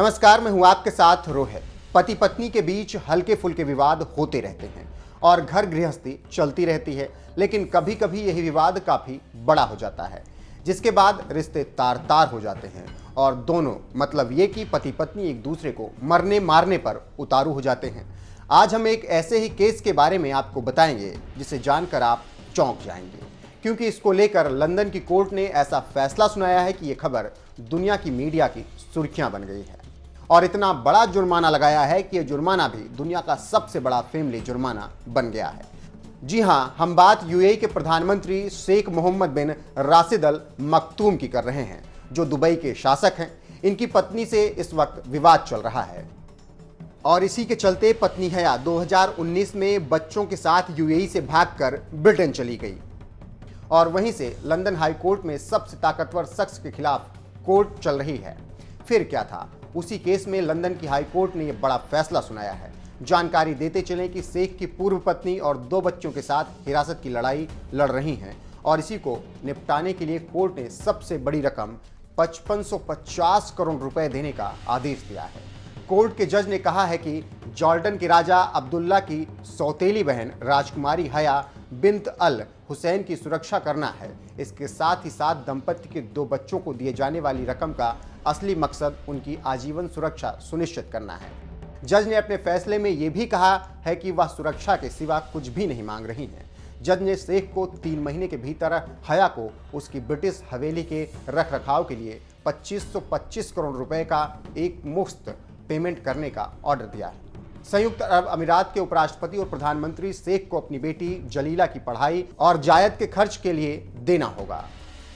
नमस्कार, मैं हूं आपके साथ रोहित। पति पत्नी के बीच हल्के फुल्के विवाद होते रहते हैं और घर गृहस्थी चलती रहती है, लेकिन कभी कभी यही विवाद काफी बड़ा हो जाता है, जिसके बाद रिश्ते तार तार हो जाते हैं और दोनों मतलब ये कि पति पत्नी एक दूसरे को मरने मारने पर उतारू हो जाते हैं। आज हम एक ऐसे ही केस के बारे में आपको बताएंगे जिसे जानकर आप चौंक जाएंगे, क्योंकि इसको लेकर लंदन की कोर्ट ने ऐसा फैसला सुनाया है कि ये खबर दुनिया की मीडिया की सुर्खियां बन गई है और इतना बड़ा जुर्माना लगाया है कि यह जुर्माना भी दुनिया का सबसे बड़ा फैमिली जुर्माना बन गया है। जी हां, हम बात यूएई के प्रधानमंत्री शेख मोहम्मद बिन राशिद अल मक्तूम की कर रहे हैं, जो दुबई के शासक हैं। इनकी पत्नी से इस वक्त विवाद चल रहा है और इसी के चलते पत्नी हया 2019 में बच्चों के साथ यूएई से भागकर ब्रिटेन चली गई और वहीं से लंदन हाई कोर्ट में सबसे ताकतवर शख्स के खिलाफ कोर्ट चल रही है। फिर क्या था, उसी केस में लंदन की हाई कोर्ट ने यह बड़ा फैसला सुनाया है। जानकारी देते चलें कि शेख की पूर्व पत्नी और 2 बच्चों के साथ हिरासत की लड़ाई लड़ रही हैं और इसी को निपटाने के लिए कोर्ट ने सबसे बड़ी रकम 5550 करोड़ रुपए देने का आदेश दिया है। कोर्ट के जज ने कहा है कि जॉर्डन के राजा अब्दुल्ला की सौतेली बहन राजकुमारी हया बिन्त अल हुसैन की सुरक्षा करना है। इसके साथ ही साथ दंपति के 2 बच्चों को दिए जाने वाली रकम का असली मकसद उनकी आजीवन सुरक्षा सुनिश्चित करना है। जज ने अपने फैसले में यह भी कहा है कि वह सुरक्षा के सिवा कुछ भी नहीं मांग रही हैं। जज ने शेख को 3 महीने के भीतर हया को उसकी ब्रिटिश हवेली के रख रखाव के लिए 2525 करोड़ रुपए का एक मुफ्त पेमेंट करने का ऑर्डर दिया है। संयुक्त अरब अमीरात के उपराष्ट्रपति और प्रधानमंत्री शेख को अपनी बेटी जलीला की पढ़ाई और जायद के खर्च के लिए देना होगा।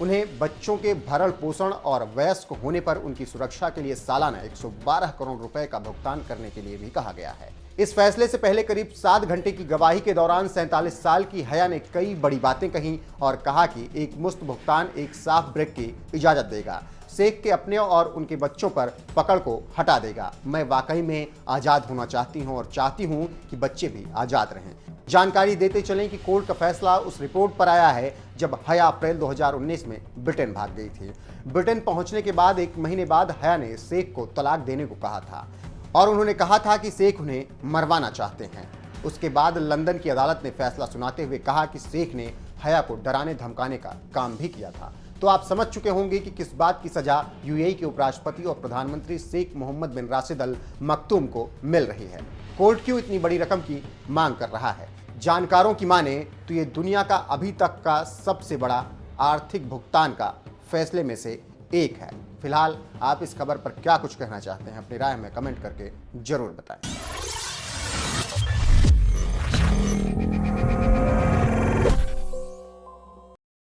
उन्हें बच्चों के भरण पोषण और वयस्क होने पर उनकी सुरक्षा के लिए सालाना 112 करोड़ रुपए का भुगतान करने के लिए भी कहा गया है। इस फैसले से पहले करीब 7 घंटे की गवाही के दौरान 47 साल की हया ने कई बड़ी बातें कहीं और कहा कि एक मुफ्त भुगतान एक साफ ब्रेक की इजाजत देगा, शेख के अपने और उनके बच्चों पर पकड़ को हटा देगा। मैं वाकई में आज़ाद होना चाहती हूं और चाहती हूं कि बच्चे भी आज़ाद रहें। जानकारी देते चलें कि कोर्ट का फैसला उस रिपोर्ट पर आया है जब हया अप्रैल 2019 में ब्रिटेन भाग गई थी। ब्रिटेन पहुंचने के बाद 1 महीने बाद हया ने शेख को तलाक देने को कहा था और उन्होंने कहा था कि शेख उन्हें मरवाना चाहते हैं। उसके बाद लंदन की अदालत ने फैसला सुनाते हुए कहा कि शेख ने हया को डराने धमकाने का काम भी किया था। तो आप समझ चुके होंगे कि किस बात की सजा यूएई के उपराष्ट्रपति और प्रधानमंत्री शेख मोहम्मद बिन राशिद अल मक्तूम को मिल रही है। कोर्ट क्यों इतनी बड़ी रकम की मांग कर रहा है? जानकारों की माने तो ये दुनिया का अभी तक का सबसे बड़ा आर्थिक भुगतान का फैसले में से एक है। फिलहाल आप इस खबर पर क्या कुछ कहना चाहते हैं? अपनी राय हमें कमेंट करके जरूर बताएं।